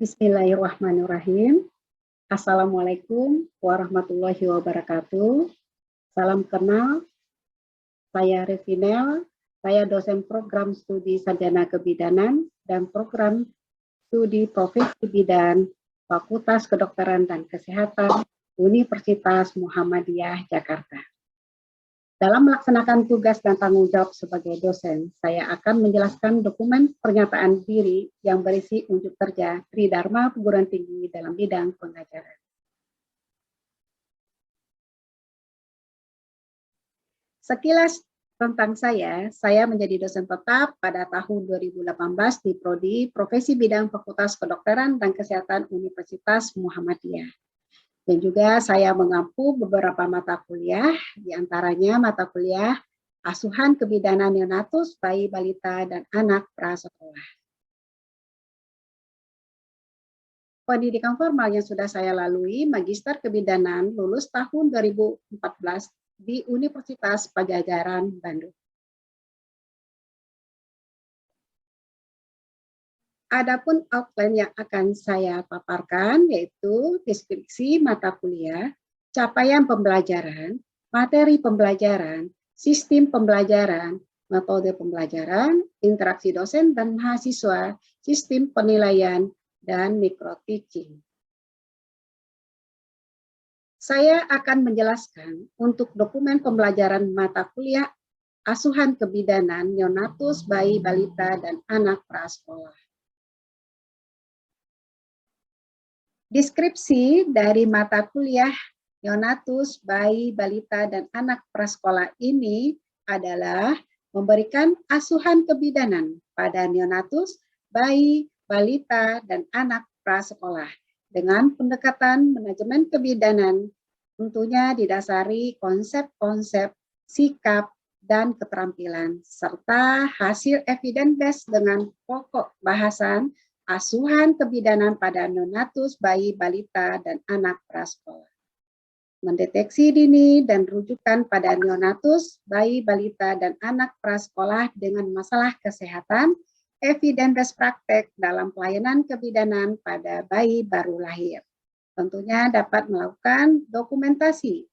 Bismillahirrahmanirrahim. Assalamualaikum warahmatullahi wabarakatuh. Salam kenal, saya Revinel, saya dosen program studi sarjana kebidanan dan program studi profesi bidan Fakultas Kedokteran dan Kesehatan Universitas Muhammadiyah Jakarta. Dalam melaksanakan tugas dan tanggung jawab sebagai dosen, saya akan menjelaskan dokumen pernyataan diri yang berisi unjuk kerja Tridharma Perguruan Tinggi dalam bidang pengajaran. Sekilas tentang saya menjadi dosen tetap pada tahun 2018 di Prodi Profesi Bidang Fakultas Kedokteran dan Kesehatan Universitas Muhammadiyah. Dan juga saya mengampu beberapa mata kuliah, diantaranya mata kuliah Asuhan Kebidanan Neonatus, Bayi, Balita, dan Anak Prasekolah. Pendidikan formal yang sudah saya lalui, Magister Kebidanan, lulus tahun 2014 di Universitas Padjadjaran, Bandung. Adapun outline yang akan saya paparkan yaitu deskripsi mata kuliah, capaian pembelajaran, materi pembelajaran, sistem pembelajaran, metode pembelajaran, interaksi dosen dan mahasiswa, sistem penilaian, dan micro teaching. Saya akan menjelaskan untuk dokumen pembelajaran mata kuliah Asuhan Kebidanan Neonatus, Bayi, Balita, dan Anak Prasekolah. Deskripsi dari mata kuliah Neonatus, Bayi, Balita, dan Anak Prasekolah ini adalah memberikan asuhan kebidanan pada neonatus, bayi, balita, dan anak prasekolah dengan pendekatan manajemen kebidanan, tentunya didasari konsep-konsep, sikap, dan keterampilan, serta hasil evidence based dengan pokok bahasan asuhan kebidanan pada neonatus, bayi, balita, dan anak prasekolah. Mendeteksi dini dan rujukan pada neonatus, bayi, balita, dan anak prasekolah dengan masalah kesehatan, evidence based praktek dalam pelayanan kebidanan pada bayi baru lahir. Tentunya dapat melakukan dokumentasi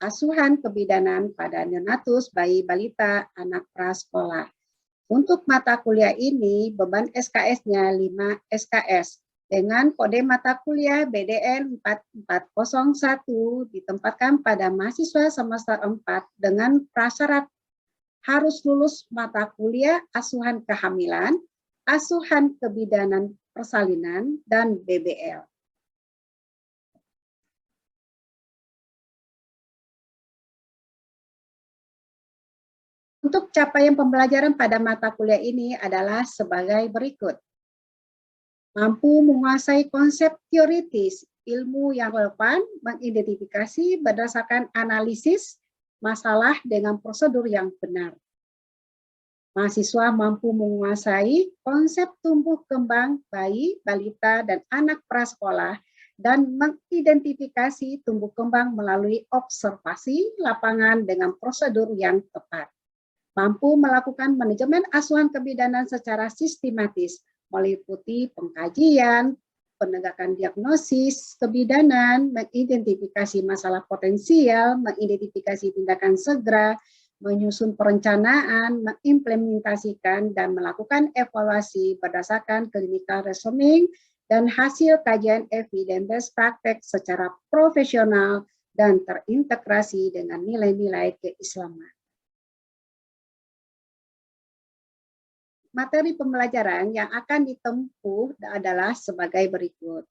asuhan kebidanan pada neonatus, bayi, balita, anak prasekolah. Untuk mata kuliah ini, beban SKS-nya 5 SKS dengan kode mata kuliah BDN 4401 ditempatkan pada mahasiswa semester 4 dengan prasyarat harus lulus mata kuliah asuhan kehamilan, asuhan kebidanan persalinan, dan BBL. Untuk capaian pembelajaran pada mata kuliah ini adalah sebagai berikut. Mampu menguasai konsep teoritis, ilmu yang relevan, mengidentifikasi berdasarkan analisis masalah dengan prosedur yang benar. Mahasiswa mampu menguasai konsep tumbuh kembang bayi, balita, dan anak prasekolah dan mengidentifikasi tumbuh kembang melalui observasi lapangan dengan prosedur yang tepat. Mampu melakukan manajemen asuhan kebidanan secara sistematis, meliputi pengkajian, penegakan diagnosis kebidanan, mengidentifikasi masalah potensial, mengidentifikasi tindakan segera, menyusun perencanaan, mengimplementasikan, dan melakukan evaluasi berdasarkan clinical reasoning dan hasil kajian evidence based praktek secara profesional dan terintegrasi dengan nilai-nilai keislaman. Materi pembelajaran yang akan ditempuh adalah sebagai berikut.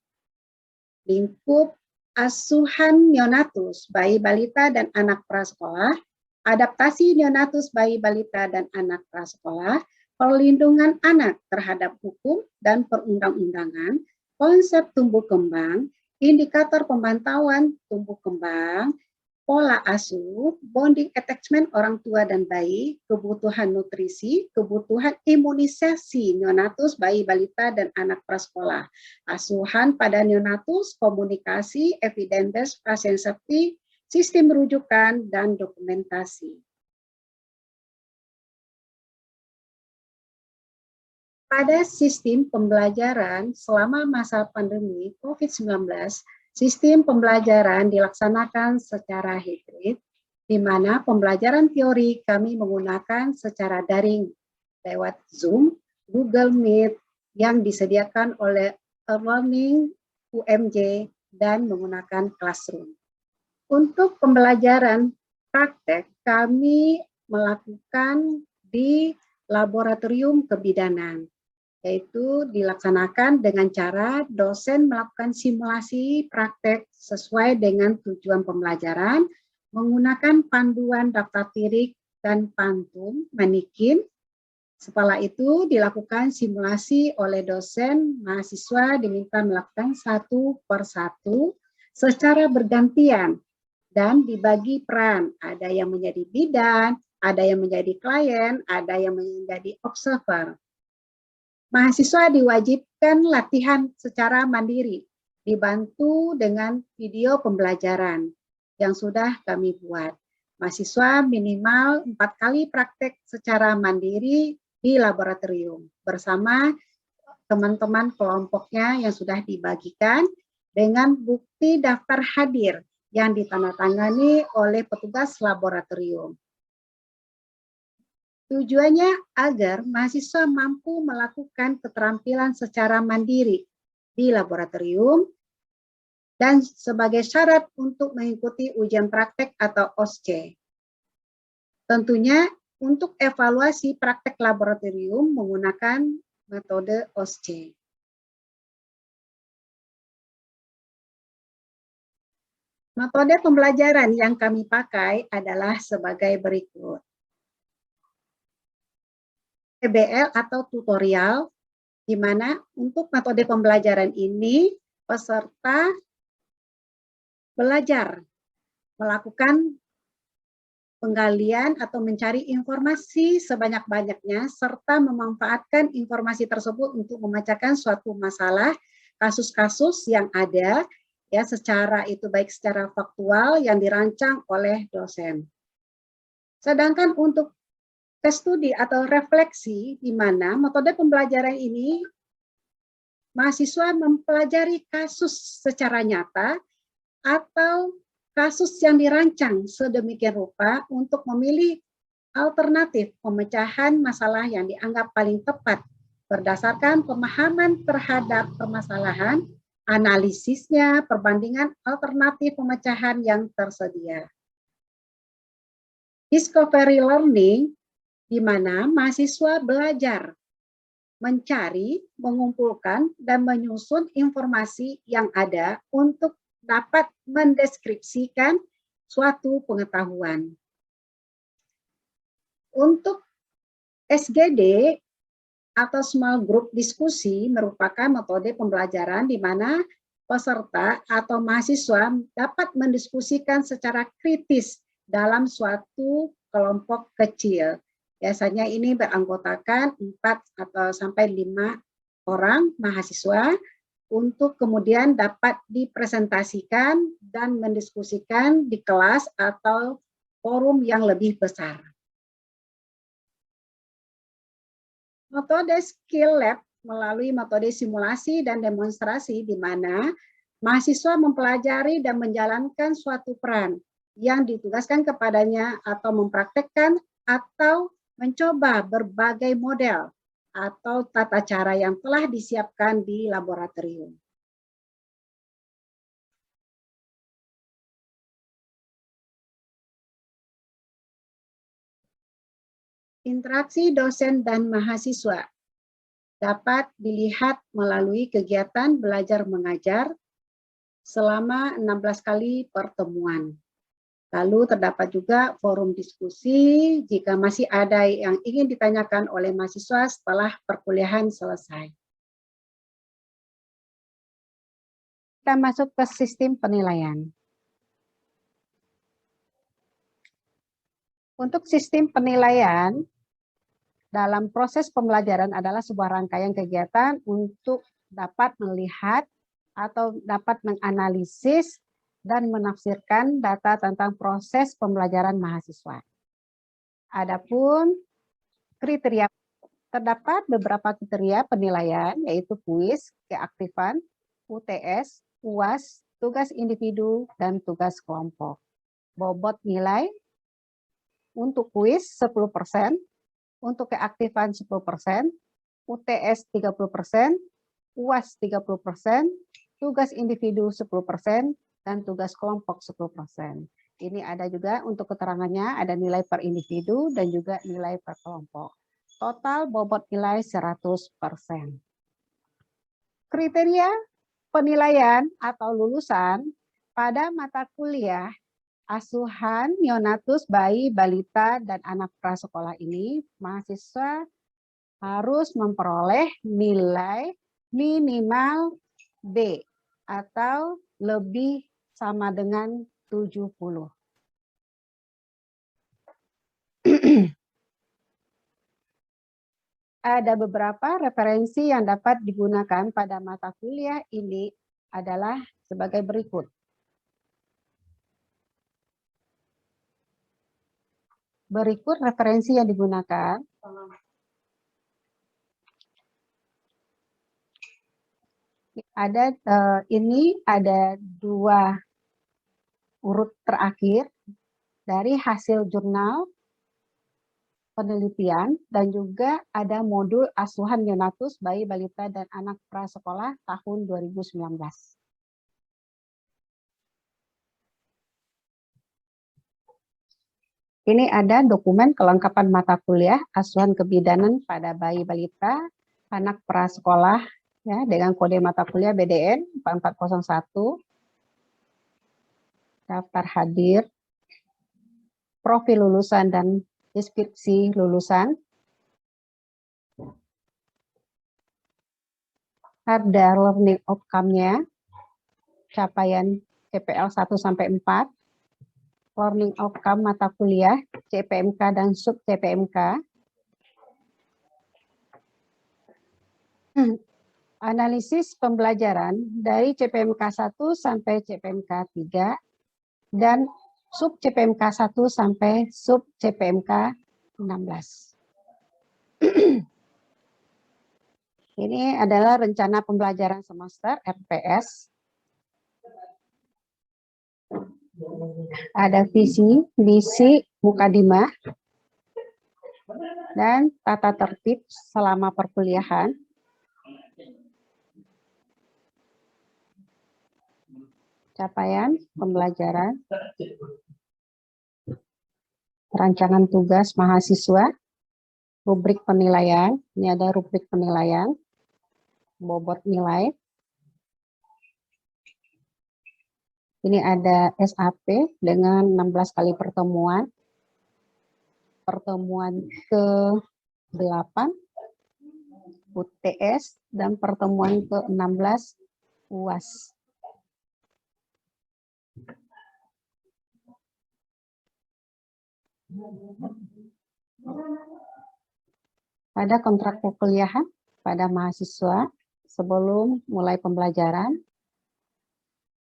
Lingkup asuhan neonatus, bayi, balita, dan anak prasekolah, adaptasi neonatus, bayi, balita, dan anak prasekolah, perlindungan anak terhadap hukum dan perundang-undangan, konsep tumbuh kembang, indikator pemantauan tumbuh kembang, pola asuh, bonding attachment orang tua dan bayi, kebutuhan nutrisi, kebutuhan imunisasi neonatus, bayi, balita, dan anak prasekolah, asuhan pada neonatus, komunikasi, evidence, pasien safety, sistem rujukan, dan dokumentasi. Pada sistem pembelajaran selama masa pandemi COVID-19, sistem pembelajaran dilaksanakan secara hibrid, di mana pembelajaran teori kami menggunakan secara daring lewat Zoom, Google Meet yang disediakan oleh e-learning UMJ dan menggunakan Classroom. Untuk pembelajaran praktek, kami melakukan di laboratorium kebidanan, yaitu dilaksanakan dengan cara dosen melakukan simulasi praktek sesuai dengan tujuan pembelajaran, menggunakan panduan daftar tirik dan pantun manikin. Setelah itu dilakukan simulasi oleh dosen, mahasiswa diminta melakukan satu persatu secara bergantian dan dibagi peran. Ada yang menjadi bidan, ada yang menjadi klien, ada yang menjadi observer. Mahasiswa diwajibkan latihan secara mandiri, dibantu dengan video pembelajaran yang sudah kami buat. Mahasiswa minimal 4 kali praktek secara mandiri di laboratorium bersama teman-teman kelompoknya yang sudah dibagikan dengan bukti daftar hadir yang ditandatangani oleh petugas laboratorium. Tujuannya agar mahasiswa mampu melakukan keterampilan secara mandiri di laboratorium dan sebagai syarat untuk mengikuti ujian praktek atau OSCE. Tentunya untuk evaluasi praktek laboratorium menggunakan metode OSCE. Metode pembelajaran yang kami pakai adalah sebagai berikut. TBL atau tutorial, di mana untuk metode pembelajaran ini peserta belajar melakukan penggalian atau mencari informasi sebanyak-banyaknya serta memanfaatkan informasi tersebut untuk memecahkan suatu masalah, kasus-kasus yang ada ya secara itu baik secara faktual yang dirancang oleh dosen. Sedangkan untuk tes studi atau refleksi di mana metode pembelajaran ini mahasiswa mempelajari kasus secara nyata atau kasus yang dirancang sedemikian rupa untuk memilih alternatif pemecahan masalah yang dianggap paling tepat berdasarkan pemahaman terhadap permasalahan, analisisnya, perbandingan alternatif pemecahan yang tersedia. Discovery learning, di mana mahasiswa belajar mencari, mengumpulkan, dan menyusun informasi yang ada untuk dapat mendeskripsikan suatu pengetahuan. Untuk SGD atau small group diskusi merupakan metode pembelajaran di mana peserta atau mahasiswa dapat mendiskusikan secara kritis dalam suatu kelompok kecil. Biasanya ini beranggotakan 4 atau sampai 5 orang mahasiswa untuk kemudian dapat dipresentasikan dan mendiskusikan di kelas atau forum yang lebih besar. Metode skill lab melalui metode simulasi dan demonstrasi di mana mahasiswa mempelajari dan menjalankan suatu peran yang ditugaskan kepadanya atau mempraktekkan atau mencoba berbagai model atau tata cara yang telah disiapkan di laboratorium. Interaksi dosen dan mahasiswa dapat dilihat melalui kegiatan belajar mengajar selama 16 kali pertemuan. Lalu terdapat juga forum diskusi jika masih ada yang ingin ditanyakan oleh mahasiswa setelah perkuliahan selesai. Kita masuk ke sistem penilaian. Untuk sistem penilaian, dalam proses pembelajaran adalah sebuah rangkaian kegiatan untuk dapat melihat atau dapat menganalisis dan menafsirkan data tentang proses pembelajaran mahasiswa. Adapun kriteria Terdapat beberapa kriteria penilaian, yaitu kuis, keaktifan, UTS, UAS, tugas individu, dan tugas kelompok. Bobot nilai untuk kuis 10%, untuk keaktifan 10%, UTS 30%, UAS 30%, tugas individu 10%, dan tugas kelompok 10%. Ini ada juga untuk keterangannya, ada nilai per individu dan juga nilai per kelompok. Total bobot nilai 100%. Kriteria penilaian atau lulusan pada mata kuliah asuhan neonatus, bayi, balita, dan anak prasekolah ini, mahasiswa harus memperoleh nilai minimal B atau lebih sama dengan 70. Ada beberapa referensi yang dapat digunakan pada mata kuliah ini adalah sebagai berikut. Berikut referensi yang digunakan. Ini ada 2 urut terakhir dari hasil jurnal penelitian dan juga ada modul asuhan neonatus, bayi, balita, dan anak prasekolah tahun 2019. Ini ada dokumen kelengkapan mata kuliah asuhan kebidanan pada bayi, balita, anak prasekolah ya dengan kode mata kuliah BDN 4401, daftar hadir, profil lulusan dan deskripsi lulusan, ada learning outcome-nya, capaian CPL 1-4, learning outcome mata kuliah, CPMK dan sub CPMK, analisis pembelajaran dari CPMK 1 sampai CPMK 3, dan sub CPMK 1 sampai sub CPMK 16. Ini adalah rencana pembelajaran semester RPS. Ada visi, misi, mukadimah, dan tata tertib selama perkuliahan. Capaian pembelajaran, rancangan tugas mahasiswa, rubrik penilaian, ini ada rubrik penilaian, bobot nilai, ini ada SAP dengan 16 kali pertemuan, pertemuan ke-8, UTS, dan pertemuan ke-16 UAS. Ada kontrak perkuliahan pada mahasiswa sebelum mulai pembelajaran.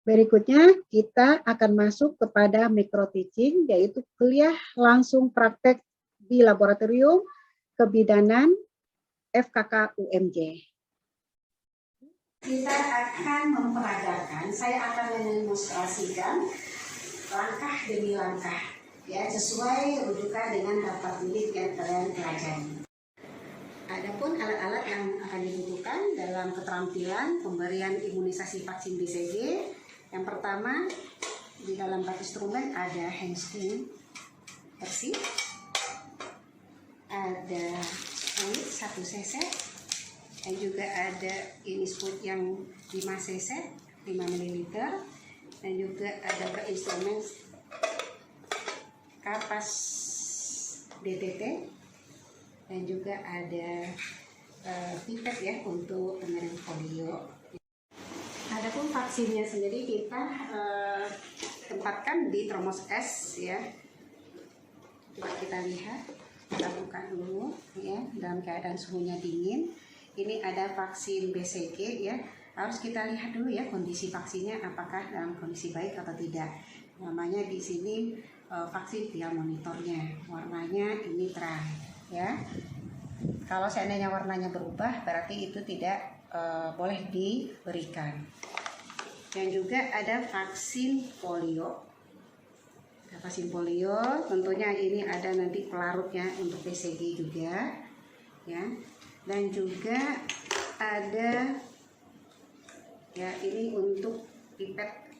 Berikutnya kita akan masuk kepada micro teaching, yaitu kuliah langsung praktek di laboratorium kebidanan FKK UMJ. Kita akan memperagakan, saya akan mendemonstrasikan langkah demi langkah, ya sesuai rujukan dengan daftar unit yang kalian pelajari. Adapun alat-alat yang akan dibutuhkan dalam keterampilan pemberian imunisasi vaksin BCG, yang pertama di dalam bak instrumen ada handstring bersih, ada sput 1 cc, dan juga ada ini sput yang 5 cc 5 ml, dan juga ada bak instrumen kapas DTT, dan juga ada pipet ya untuk penyaring polio. Adapun vaksinnya sendiri kita tempatkan di termos es ya. Coba kita lihat, kita buka dulu ya dalam keadaan suhunya dingin. Ini ada vaksin BCG ya. Harus kita lihat dulu ya kondisi vaksinnya apakah dalam kondisi baik atau tidak. Namanya di sini vaksin via monitornya, warnanya ini terang ya. Kalau seandainya warnanya berubah, berarti itu tidak boleh diberikan. Dan juga ada vaksin polio. Vaksin polio tentunya ini ada nanti pelarutnya untuk BCG juga, ya. Dan juga ada ya ini untuk pipet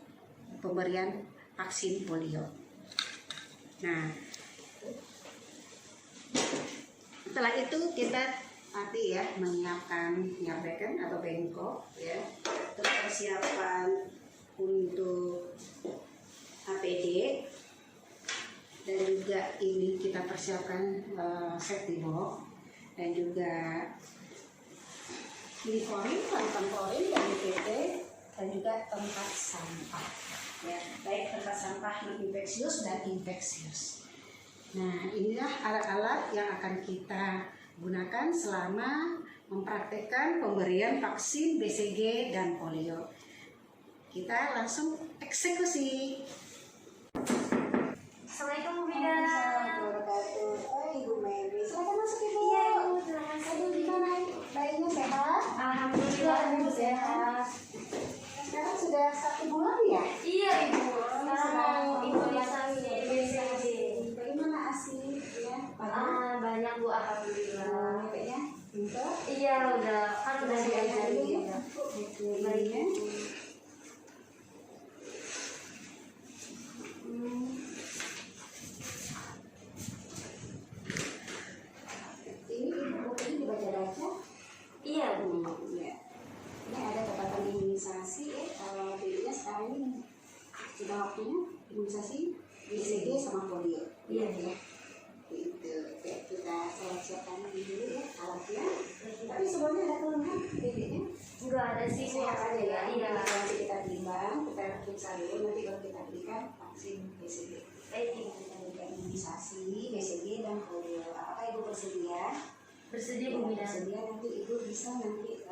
pemberian vaksin polio. Nah, setelah itu kita nanti ya menyampaikan atau bengkok ya, terus persiapan untuk APD, dan juga ini kita persiapkan safety box, dan juga klorin, larutan klorin dan DPT, dan juga tempat sampah ya, baik tempat sampah non infeksius dan infeksius. Nah, inilah alat-alat yang akan kita gunakan selama mempraktekkan pemberian vaksin BCG dan polio. Kita langsung eksekusi. Assalamualaikum Bu Bida. Ibu Mary, silakan masuk Ibu. Iya Ibu, terima kasih. Aduh, gimana bayinya sehat? Alhamdulillah Ibu sehat. Sekarang sudah 1 bulan ya? Iya Ibu. Sekarang mau imunisasi BCG. Bagaimana ASI ya? Banyak Bu, alhamdulillah. Kayaknya pintar. Iya udah, kan udah diajarin ya. Bayinya. Ini bukunya dibaca-baca. Iya Bu. Ya. Ini ada catatan imunisasi ya. Kalau bayinya sekarang ini sudah waktunya imunisasi BCG sama polio. Iya ya. Itu ya, kita siapkan dulu ya alatnya. Tapi sebelumnya ada keluhan bayinya? Enggak ada sih Bu. Sehat aja ya. Iya. Nanti kita timbang, kita periksa dulu. Nanti kalau kita berikan vaksin BCG. Baik Ibu. Kita berikan imunisasi BCG dan polio. Apakah Ibu bersedia? Bersedia Bu Bida. Bersedia, nanti Ibu bisa nanti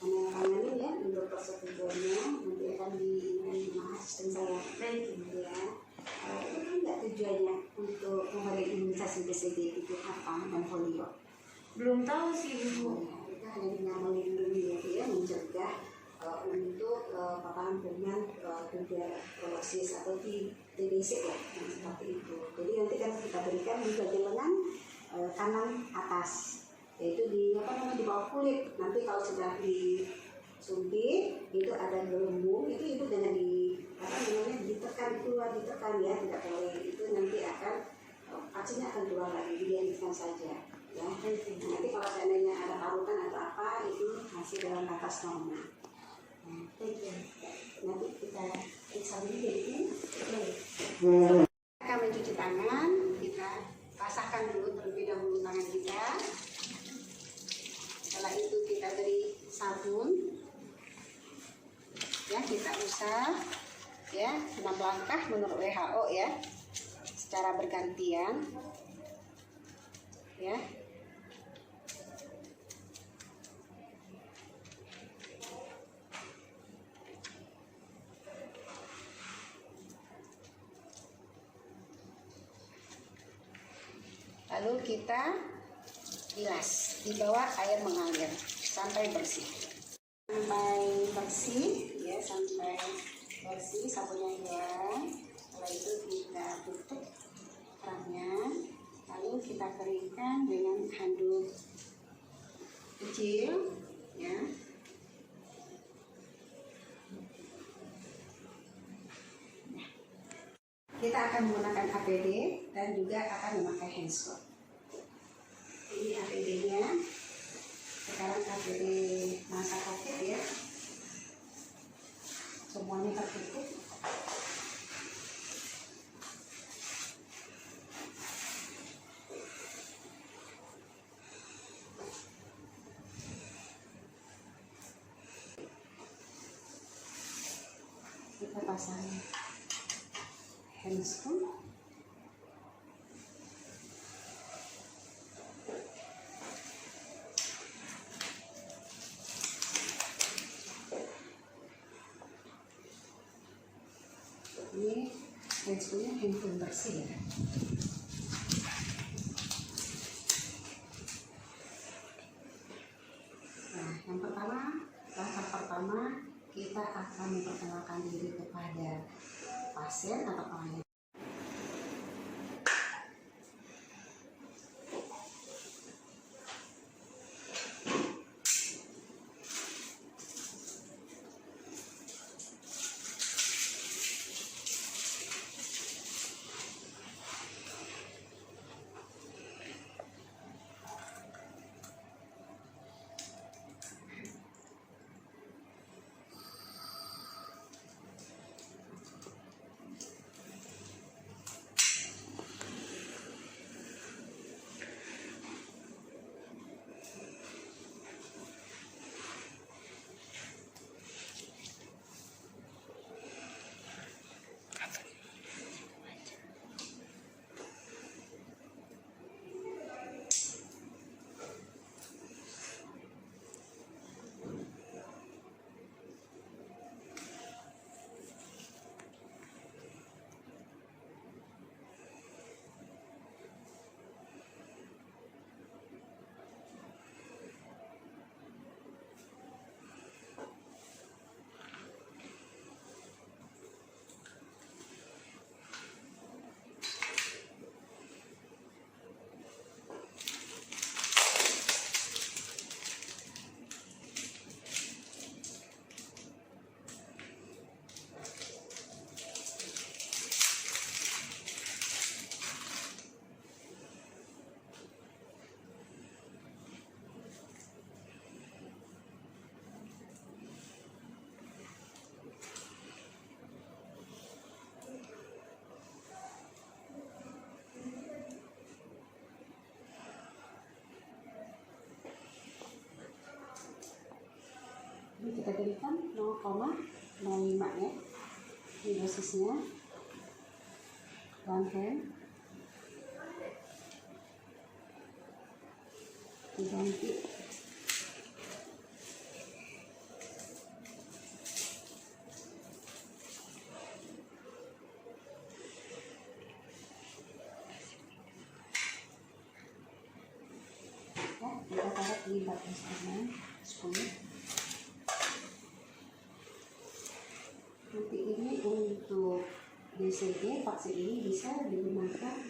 menandatangani ya untuk prosedurnya, nanti akan diingat sama asisten saya. Baik Ibu. Ya. Itu kan nggak tujuannya untuk memberi imunisasi BCG itu apa dan polio? Belum tahu sih Bu. Ya, itu hanya dengan melindungi ya, mencegah untuk paparan dengan tuberkulosis atau TBC ya, seperti itu. Jadi nanti kan kita berikan di bagian lengan kanan atas, yaitu di di bawah kulit. Nanti kalau sudah disuntik itu ada gelembung, itu ibu jangan ditekan keluar, ditekan ya, tidak boleh. Itu nanti akan vaksinnya akan keluar lagi, didiamkan saja ya. Nanti kalau seandainya ada parutan atau apa itu masih dalam batas normal. Nanti kita periksa dulu ini. Kita mencuci tangan, kita basahkan dulu terlebih dahulu tangan kita. Setelah itu kita beri sabun, ya kita usah ya 6 langkah menurut WHO ya, secara bergantian, ya. Lalu kita bilas di bawah air mengalir sampai bersih. Sampai bersih ya, sampai bersih sabunnya hilang. Setelah itu kita tutup kerannya. Lalu kita keringkan dengan handuk kecil ya. Kita akan menggunakan APD dan juga akan memakai handskot. Ini APD-nya. Sekarang APD masa COVID ya. Semuanya tertutup. Kita pasang handskot. Ini handskotnya handphone bersih ya. pertama kita akan memperkenalkan diri kepada pasien atau klien. Ini kita berikan 0,05 ya, ini dosisnya. One hand diganti. Ya, kita taruh di 14,10. Nanti ini untuk BCG, vaksin ini bisa digunakan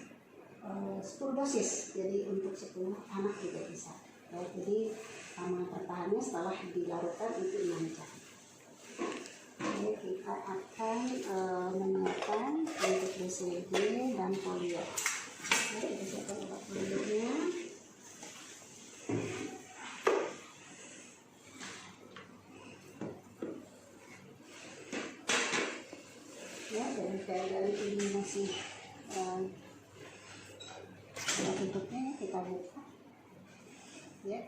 10 dosis, jadi untuk 10 anak juga bisa. Ya, jadi lama bertahannya setelah dilarutkan itu 6 jam. Oke, kita akan menyiapkan untuk BCG dan polio. Oke, kita siapkan obat polionya. Ya, dari keadaan ini masih tutupnya kita buka ya.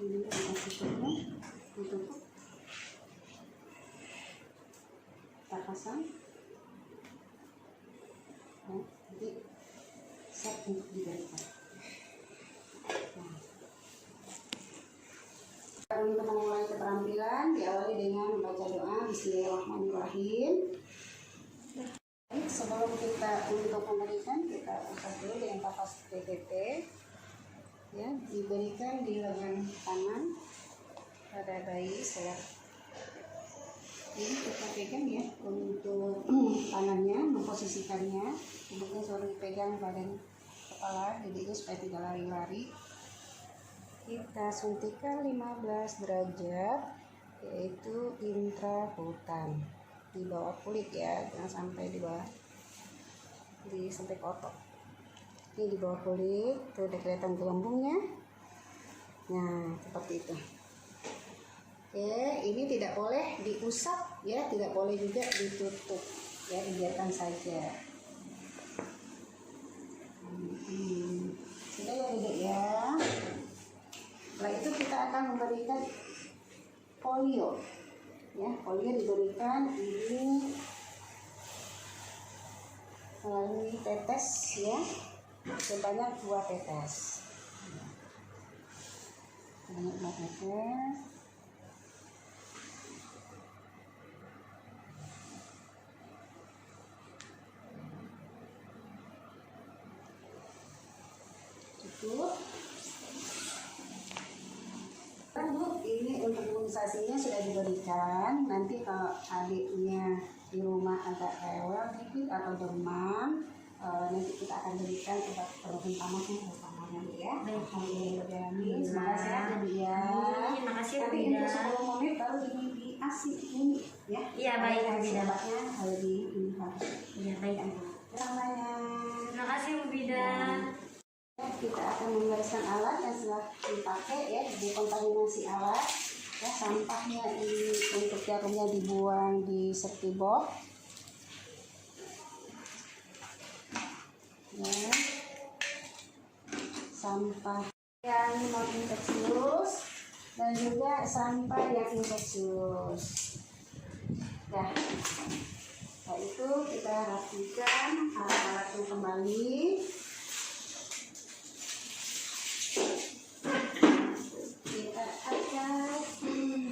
Ini kita tutupnya, tutup, kita pasang. Nah, jadi siap untuk diberikan. Untuk memulai keterampilan diawali dengan membaca doa Bismillahirrahmanirrahim. Sebelum kita untuk memberikan, kita usap dulu dengan kapas PPT ya, diberikan di lengan tangan pada bayi sehat. Ini kita pegang ya untuk tangannya, memposisikannya, tubuhnya suruh dipegang badan kepala, jadi supaya tidak lari-lari. Kita suntikan 15 derajat, yaitu intrakutan di bawah kulit ya, jangan sampai di bawah, sampai ke otot. Ini di bawah kulit, tuh udah kelihatan gelembungnya. Nah, seperti itu. Oke, ini tidak boleh diusap ya, tidak boleh juga ditutup ya, dibiarkan saja. Sudah ya Dedek ya. Setelah itu kita akan memberikan polio ya, polio diberikan ini melalui tetes ya, sebanyak 2 tetes. Sebanyak 2 tetes. berikan. Nanti kalau adiknya di rumah agak rewel dikit atau demam, nanti kita akan berikan obat penurun panasnya utamanya Bu ya. Alhamdulillah. Semoga sehat ya Bu ya. Makasih Bu Tapi Bida. untuk 10 menit baru ini di ASI ini ya. Iya baik Bu Bida. Obatnya harus di ini harus. Iya baik. Terima kasih Bu Bida. Kita akan membereskan alat yang sudah dipakai ya, dekontaminasi alat ya, sampahnya ini untuk jarumnya dibuang di safety box ya, sampah yang non infeksius dan juga sampah yang infeksius ya. Setelah itu kita rapikan alat-alatnya kembali. Kita akan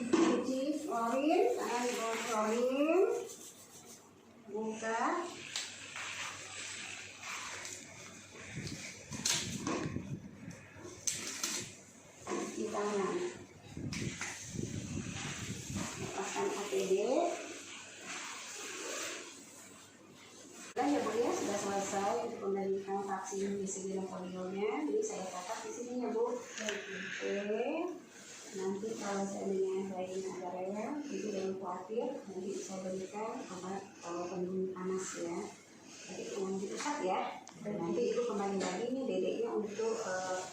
cuci klorin, tangan di bawah klorin, buka, cuci tangan, lepaskan APD. Dan ya Bu ya, sudah selesai untuk memberikan vaksin BCG dan polionya. Jadi saya catat di sini ya Bu. Oke. Nanti kalau seandainya lain ada rewel, itu jangan khawatir. Nanti saya berikan obat penurun panas ya. Jadi yang pusat ya. Dan nanti itu kembali lagi nih dedeknya untuk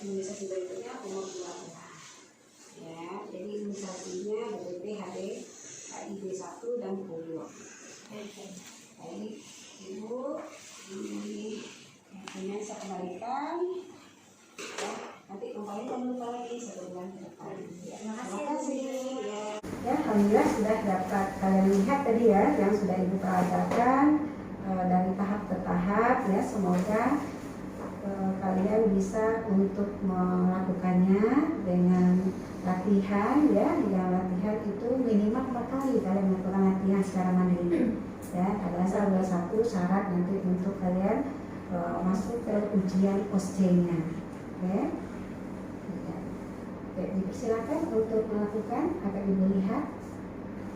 imunisasi berikutnya umur 2 bulan. Ya, jadi imunisasinya DBP, HD, HIV 1 dan polio. Baik. Ibu, ini saya kembalikan ya, nanti kembalikan dulu lagi 1 bulan ke depan ya. Terima kasih ya. Ya, alhamdulillah sudah dapat kalian lihat tadi ya yang sudah Ibu peragakan dari tahap ke tahap ya. Semoga kalian bisa untuk melakukannya dengan latihan ya. Di dalam latihan itu minimal 4 kali kalian melakukan latihan secara mandiri ya. Adalah salah satu syarat nanti untuk kalian masuk ke ujian OSCE-nya. Oke. Ya. Oke, dipersilakan untuk melakukan agar Ibu lihat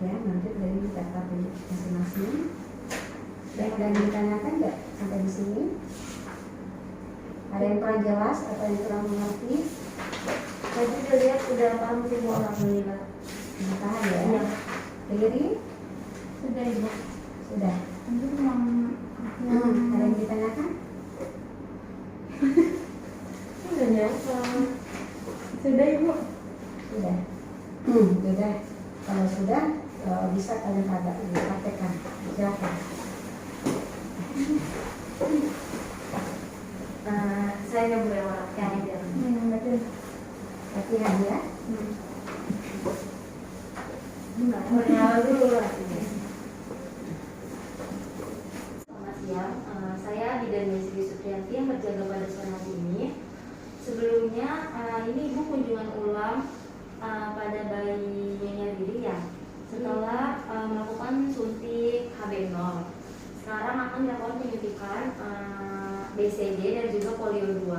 ya nanti dari data pendidik masing-masing. Dan ada yang ditanyakan nggak sampai di sini? Ada yang kurang jelas atau yang kurang mengerti? Saya juga lihat sudah paham sih Bu, alhamdulillah. Paham ya? Iya. Riri? Sudah Ibu. Sudah. Nanti mau Ada yang ditanyakan? sudah ya. Sudah Ibu. Sudah. Sudah. Kalau sudah bisa kalian praktekkan. Silakan. Saya yang boleh warapkan aja. Betul. Latihan ya. Benar dulu artinya. Selamat siang, saya Bidan Sri Supriyanti yang berjaga pada sore hari ini. Sebelumnya ini Ibu kunjungan ulang pada bayi Nyonya Riri ya. Setelah melakukan suntik HB0, sekarang akan dilakukan penyuntikan BCG dan juga polio 2.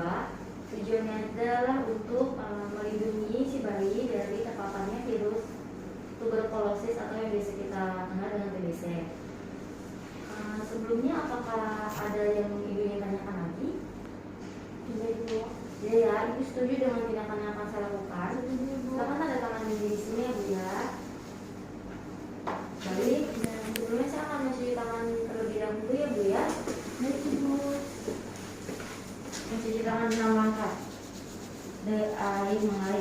Tujuannya adalah untuk melindungi si bayi dari terpaparnya virus tuberkulosis atau yang biasa kita kenal dengan TBC. Sebelumnya apakah ada yang Ibu ingin tanyakan lagi? Iya Ibu. Ya ya, Ibu setuju dengan tindakan yang akan saya lakukan? Setuju Ibu. Silakan tanda tangan di sini ya Bu ya. Baik, sebelumnya saya akan mencuci tangan terlebih dahulu ya Bu ya. Baik Ibu. Mencuci tangan 6 langkah. Dari air mengalir